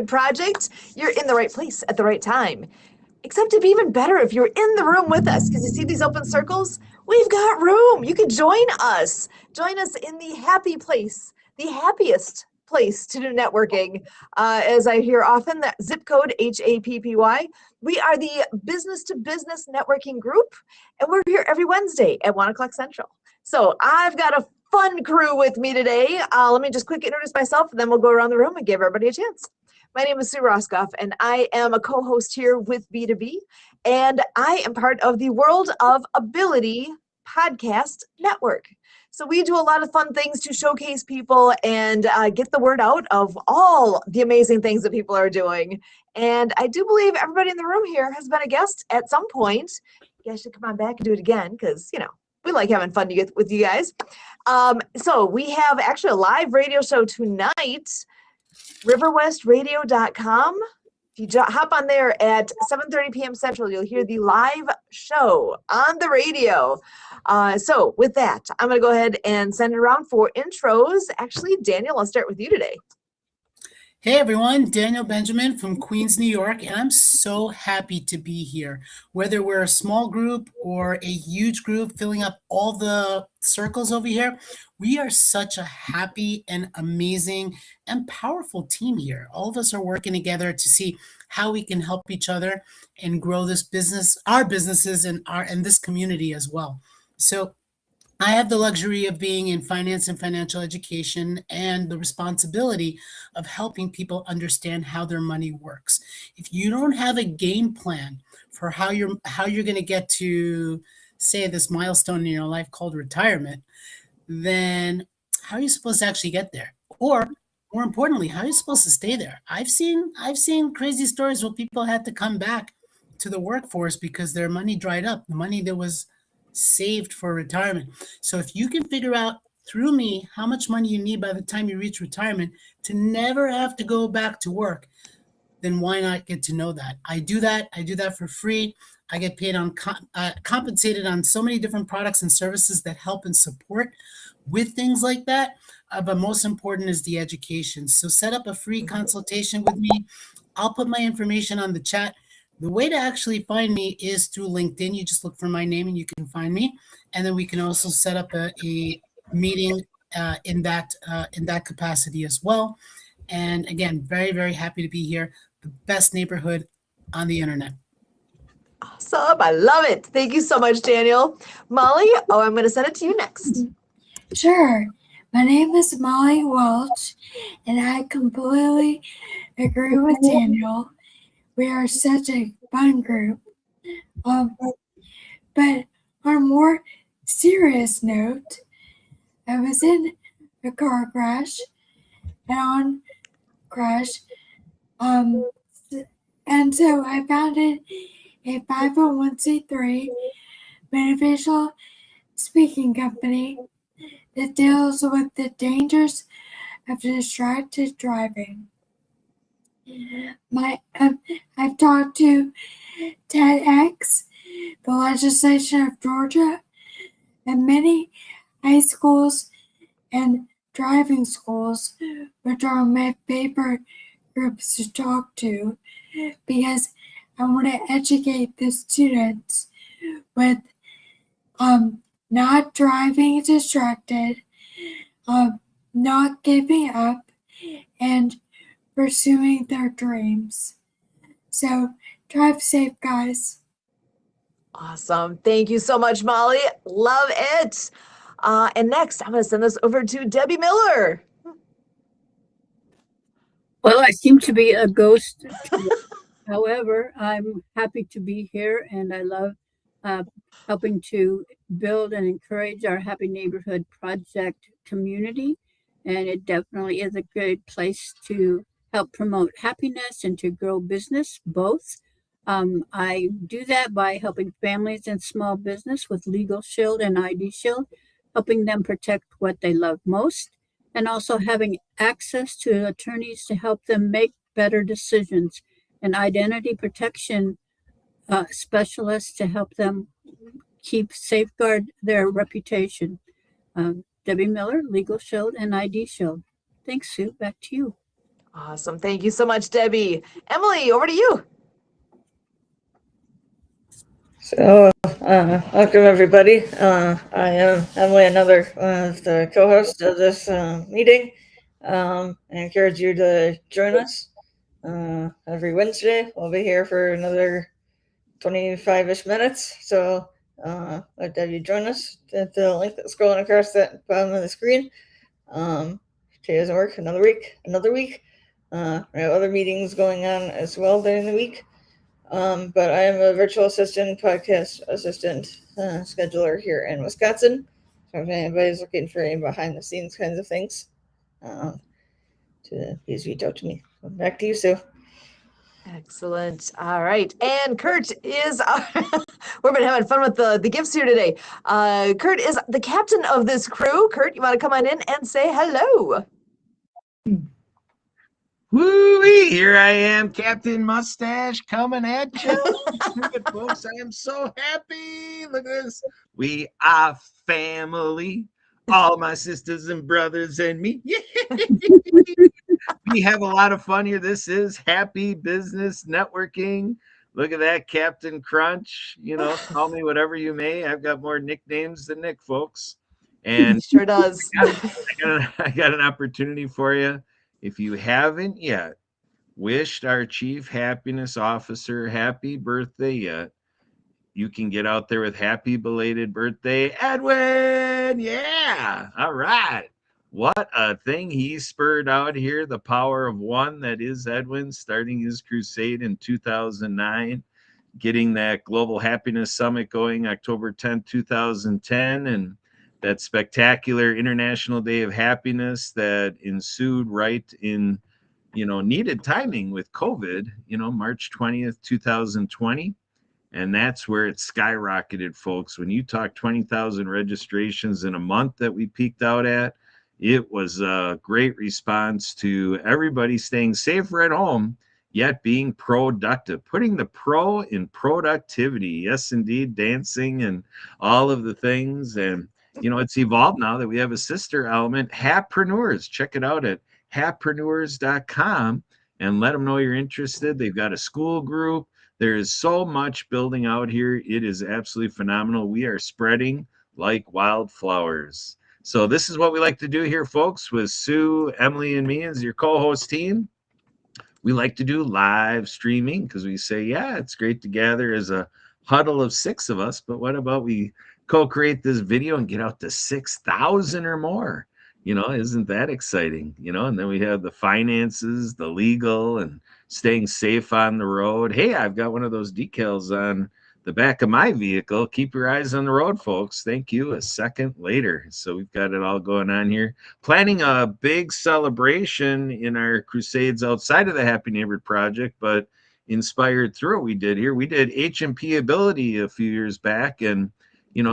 project, you're in the right place at the right time. Except it'd be even better if you're in the room with us, because you see these open circles? We've got room. You can join us. Join us in the happy place, the happiest place to do networking. As I hear often, that zip code HAPPY. We are the business to business networking group, and we're here every Wednesday at 1 o'clock Central. So I've got a fun crew with me today. Let me just quick introduce myself, and then we'll go around the room and give everybody a chance. My name is Sue Roskopf, and I am a co-host here with B2B, and I am part of the World of Ability podcast network. So we do a lot of fun things to showcase people and get the word out of all the amazing things that people are doing. And I do believe everybody in the room here has been a guest at some point. You guys should come on back and do it again, because, you know, we like having fun with you guys. So we have actually a live radio show tonight, riverwestradio.com. If you hop on there at 7:30 p.m. Central, you'll hear the live show on the radio. So with that, I'm going to go ahead and send it around for intros. Actually, Daniel, I'll start with you today. Hey everyone, Daniel Benjamin from Queens, New York, and I'm so happy to be here. Whether we're a small group or a huge group filling up all the circles over here, we are such a happy and amazing and powerful team here. All of us are working together to see how we can help each other and grow this business, our businesses, and this community as well. So I have the luxury of being in finance and financial education and the responsibility of helping people understand how their money works. If you don't have a game plan for how you're going to get to, say, this milestone in your life called retirement, then how are you supposed to actually get there? Or more importantly, how are you supposed to stay there? I've seen crazy stories where people had to come back to the workforce because their money dried up, the money that was saved for retirement. So if you can figure out through me how much money you need by the time you reach retirement to never have to go back to work, then why not get to know that? I do that for free. I get paid on compensated on so many different products and services that help and support with things like that. But most important is the education. So set up a free consultation with me. I'll put my information on the chat. The way to actually find me is through LinkedIn. You just look for my name and you can find me. And then we can also set up a meeting in that capacity as well. And again, very, very happy to be here. The best neighborhood on the internet. Awesome. I love it. Thank you so much, Daniel. Molly, I'm going to send it to you next. Sure. My name is Molly Welch, and I completely agree with Daniel. We are such a fun group. But on a more serious note, I was in a car crash, and so I founded a 501c3 beneficial speaking company that deals with the dangers of distracted driving. I've talked to TEDx, the legislation of Georgia, and many high schools and driving schools, which are my favorite groups to talk to, because I want to educate the students with not driving distracted, not giving up, and pursuing their dreams. So drive safe, guys. Awesome. Thank you so much, Molly. Love it. And next, I'm going to send this over to Debbie Miller. Well, I seem to be a ghost. However, I'm happy to be here, and I love helping to build and encourage our Happy Neighborhood Project community. And it definitely is a good place to help promote happiness and to grow business, both. I do that by helping families and small business with LegalShield and IDShield, helping them protect what they love most, and also having access to attorneys to help them make better decisions, and identity protection specialists to help them safeguard their reputation. Debbie Miller, LegalShield and IDShield. Thanks, Sue. Back to you. Awesome. Thank you so much, Debbie. Emily, over to you. So, welcome everybody. I am Emily, another one of the co-hosts of this meeting. I encourage you to join us every Wednesday. We'll be here for another 25-ish minutes. So, let Debbie join us at the link that's scrolling across that bottom of the screen. Today doesn't work. Another week. We have other meetings going on as well during the week. But I am a virtual assistant, podcast assistant, scheduler here in Wisconsin. So if anybody's looking for any behind the scenes kinds of things, please reach out to me. Back to you, Sue. Excellent. All right. And Kurt is, we've been having fun with the gifts here today. Kurt is the captain of this crew. Kurt, you want to come on in and say hello? Woo-wee, here I am, Captain Mustache, coming at you. Good folks, I am so happy. Look at this. We are family, all my sisters and brothers and me. We have a lot of fun here. This is Happy Business Networking. Look at that, Captain Crunch. You know, call me whatever you may. I've got more nicknames than Nick, folks. And Sure does. I got an opportunity for you. If you haven't yet wished our Chief Happiness Officer happy birthday yet, you can get out there with happy belated birthday, Edwin. Yeah. All right. What a thing he spurred out here. The power of one, that is Edwin, starting his crusade in 2009, getting that Global Happiness Summit going October 10th, 2010, and that spectacular International Day of Happiness that ensued right in, needed timing with COVID, March 20th, 2020. And that's where it skyrocketed, folks. When you talk 20,000 registrations in a month that we peaked out at, it was a great response to everybody staying safer at home, yet being productive, putting the pro in productivity. Yes, indeed, dancing and all of the things. And it's evolved now that we have a sister element, Happreneurs. Check it out at happreneurs.com and let them know you're interested. They've got a school group. There is so much building out here. It is absolutely phenomenal. We are spreading like wildflowers. So this is what we like to do here, folks, with Sue, Emily, and me as your co-host team. We like to do live streaming because we say, yeah, it's great to gather as a huddle of 6 of us, but what about we co-create this video and get out to 6,000 or more? Isn't that exciting? And then we have the finances, the legal, and staying safe on the road. Hey, I've got one of those decals on the back of my vehicle. Keep your eyes on the road, folks. Thank you. A second later. So we've got it all going on here. Planning a big celebration in our crusades outside of the Happy Neighborhood Project, but inspired through what we did here. We did H&P Ability a few years back, and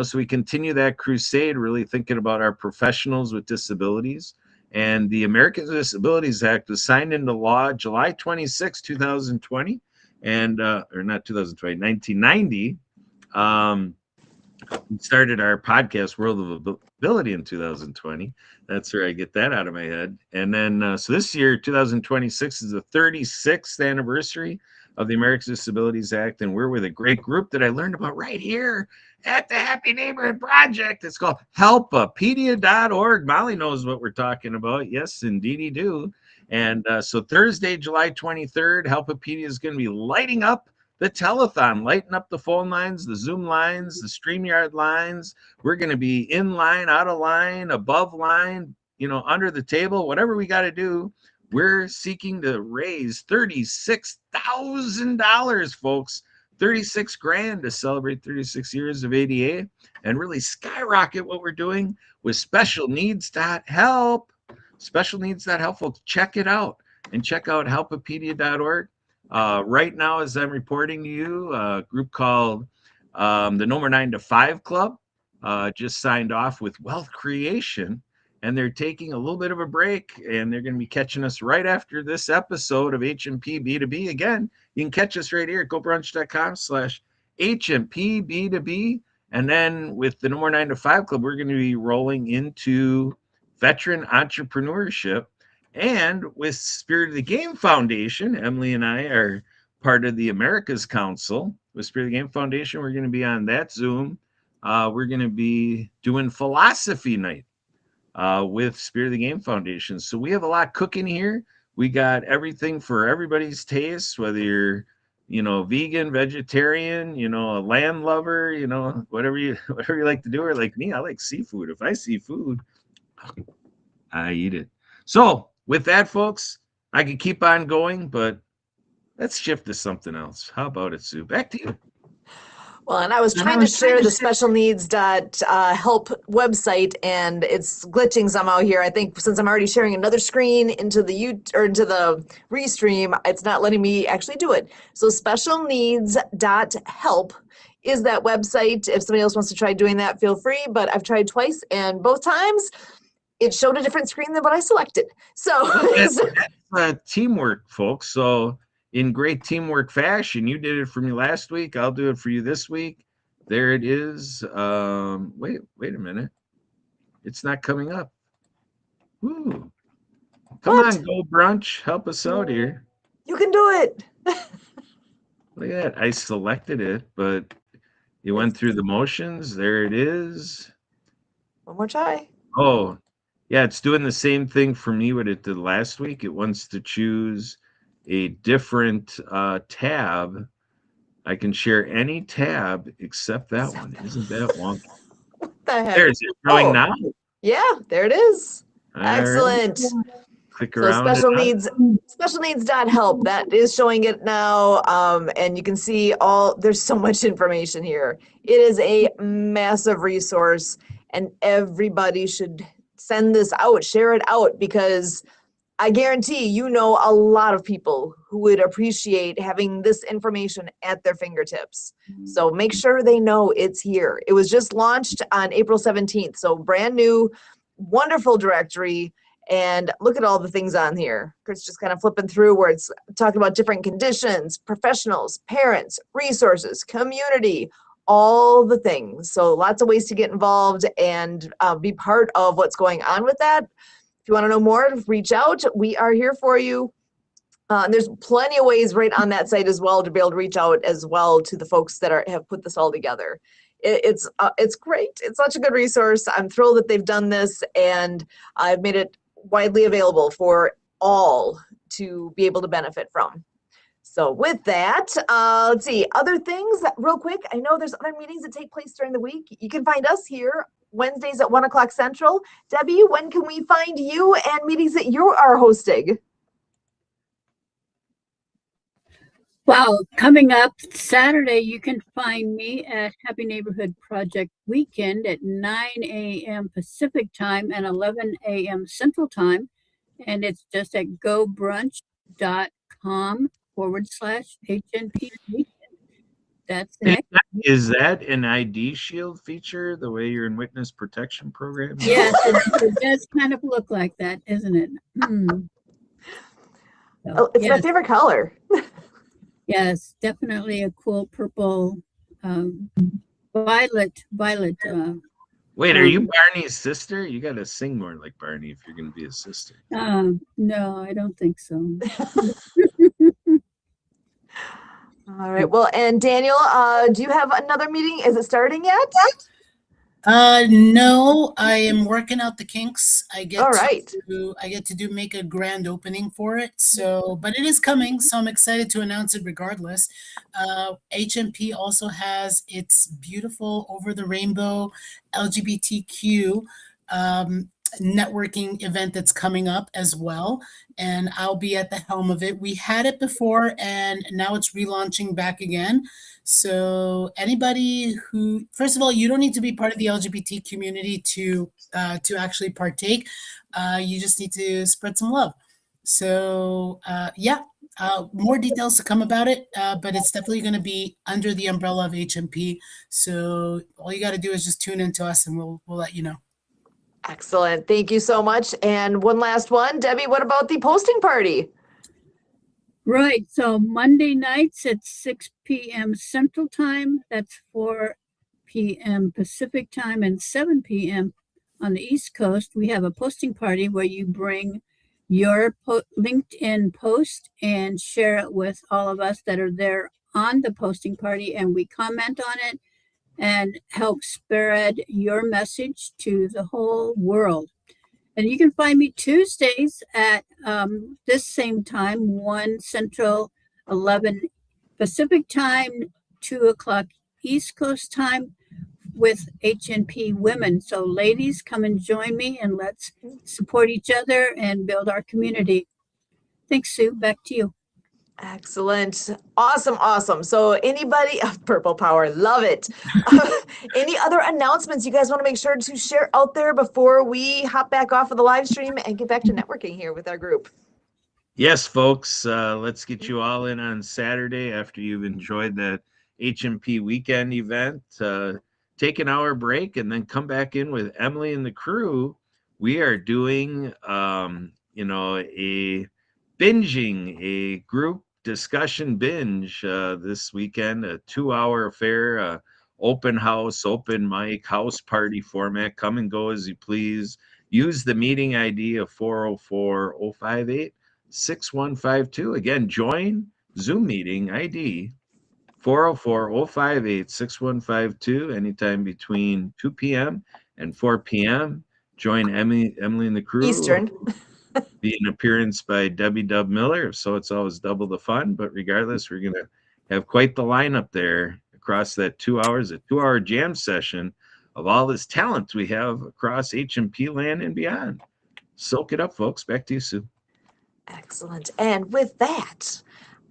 so we continue that crusade, really thinking about our professionals with disabilities. And the Americans with Disabilities Act was signed into law July 26, 2020, and or not 2020, 1990. We started our podcast, World of Ability, in 2020. That's where I get that out of my head. And then, so this year, 2026, is the 36th anniversary of the Americans with Disabilities Act, and we're with a great group that I learned about right here at the Happy Neighborhood Project. It's called helpapedia.org. Molly knows what we're talking about. Yes, indeedy do. And so Thursday, July 23rd, Helpapedia is going to be lighting up the telethon, lighting up the phone lines, the Zoom lines, the StreamYard lines. We're going to be in line, out of line, above line, under the table, whatever we got to do. We're seeking to raise $36,000, folks. 36 grand to celebrate 36 years of ADA and really skyrocket what we're doing with specialneeds.help. Specialneeds.help, folks. Check it out and check out helpapedia.org. Right now, as I'm reporting to you, a group called the No More 9 to 5 Club just signed off with Wealth Creation, and they're taking a little bit of a break, and they're going to be catching us right after this episode of H&P B2B. Again, you can catch us right here at gobrunch.com/H&P B2B. And then with the No More 9 to 5 Club, we're going to be rolling into veteran entrepreneurship. And with Spirit of the Game Foundation, Emily and I are part of the Americas Council. With Spirit of the Game Foundation, we're going to be on that Zoom. We're going to be doing philosophy night with Spirit of the Game Foundation. So we have a lot cooking here. We got everything for everybody's taste, whether you're, vegan, vegetarian, a land lover, whatever you like to do, or like me, I like seafood. If I see food, I eat it. So with that, folks, I could keep on going, but let's shift to something else. How about it, Sue? Back to you. Well, and I was trying to share the specialneeds.help website, and it's glitching somehow here. I think since I'm already sharing another screen into the into the restream, it's not letting me actually do it. So specialneeds.help is that website. If somebody else wants to try doing that, feel free. But I've tried twice, and both times it showed a different screen than what I selected. So that's teamwork, folks. So in great teamwork fashion, you did it for me last week. I'll do it for you this week. There it is. Wait a minute. It's not coming up. Ooh. Come on, Go Brunch. Help us out here. You can do it. Look at that. I selected it, but you went through the motions. There it is. One more try. Oh, yeah. It's doing the same thing for me what it did last week. It wants to choose a different tab. I can share any tab except that one. Isn't that wonky? What the heck? There's it showing now. Yeah, there it is. All Excellent. Right. Click So around. specialneeds.help. That is showing it now. And you can see there's so much information here. It is a massive resource, and everybody should send this out, share it out, because I guarantee a lot of people who would appreciate having this information at their fingertips. So make sure they know it's here. It was just launched on April 17th. So brand new, wonderful directory. And look at all the things on here. Kurt's just kind of flipping through where it's talking about different conditions, professionals, parents, resources, community, all the things. So lots of ways to get involved and be part of what's going on with that. If you want to know more, reach out. We are here for you. And there's plenty of ways right on that site as well to be able to reach out as well to the folks that have put this all together. It's great. It's such a good resource. I'm thrilled that they've done this, and I've made it widely available for all to be able to benefit from. So with that, let's see, other things real quick. I know there's other meetings that take place during the week. You can find us here Wednesdays at 1 o'clock Central. Debbie, when can we find you and meetings that you are hosting? Well, coming up Saturday, you can find me at Happy Neighborhood Project Weekend at 9 a.m. Pacific Time and 11 a.m. Central Time. And it's just at gobrunch.com/HNP Weekend. That's the next. Is that an IDShield feature, the way you're in witness protection program? Yes, it does kind of look like that, isn't it? So, It's my favorite color. Yes, definitely a cool purple, violet. Wait, are you Barney's sister? You got to sing more like Barney if you're going to be a sister. No, I don't think so. All right. Well, and Daniel, do you have another meeting? Is it starting yet? No, I am working out the kinks. I get to make a grand opening for it. So, but it is coming, so I'm excited to announce it regardless. HMP also has its beautiful over the rainbow LGBTQ networking event that's coming up as well, and I'll be at the helm of it. We had it before, and now it's relaunching back again. So anybody who, first of all, you don't need to be part of the LGBT community to actually partake. You just need to spread some love. So more details to come about it, but it's definitely going to be under the umbrella of HMP. So all you got to do is just tune into us, and we'll let you know. Excellent. Thank you so much. And one last one, Debbie, what about the posting party? Right. So Monday nights at 6 p.m. Central Time, that's 4 p.m. Pacific Time and 7 p.m. on the East Coast, we have a posting party where you bring your LinkedIn post and share it with all of us that are there on the posting party, and we comment on it and help spread your message to the whole world. And you can find me Tuesdays at this same time, 1 Central, 11 Pacific time, 2 o'clock East Coast time with HNP Women. So ladies, come and join me and let's support each other and build our community. Thanks, Sue. Back to you. Excellent. Awesome. So anybody, Purple Power, love it. Any other announcements you guys want to make sure to share out there before we hop back off of the live stream and get back to networking here with our group? Yes, folks, let's get you all in on Saturday after you've enjoyed that HMP weekend event. Take an hour break and then come back in with Emily and the crew. We are doing, a group discussion binge this weekend, a 2-hour affair, open house, open mic, house party format. Come and go as you please. Use the meeting ID of 404-058-6152. Again, join Zoom meeting ID 404-058-6152 anytime between 2 p.m. and 4 p.m. Join Emily and the crew. Eastern. Be an appearance by Debbie Dub Miller. If so, it's always double the fun. But regardless, we're going to have quite the lineup there across that 2 hours, a 2-hour jam session of all this talent we have across HMP land and beyond. Soak it up, folks. Back to you, Sue. Excellent. And with that,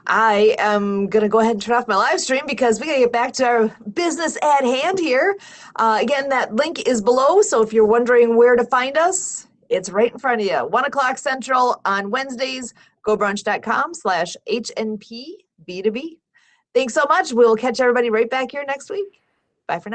I am going to go ahead and turn off my live stream because we got to get back to our business at hand here. Again, that link is below. So if you're wondering where to find us, it's right in front of you. 1 o'clock Central on Wednesdays, gobrunch.com/HNP B2B. Thanks so much. We'll catch everybody right back here next week. Bye for now.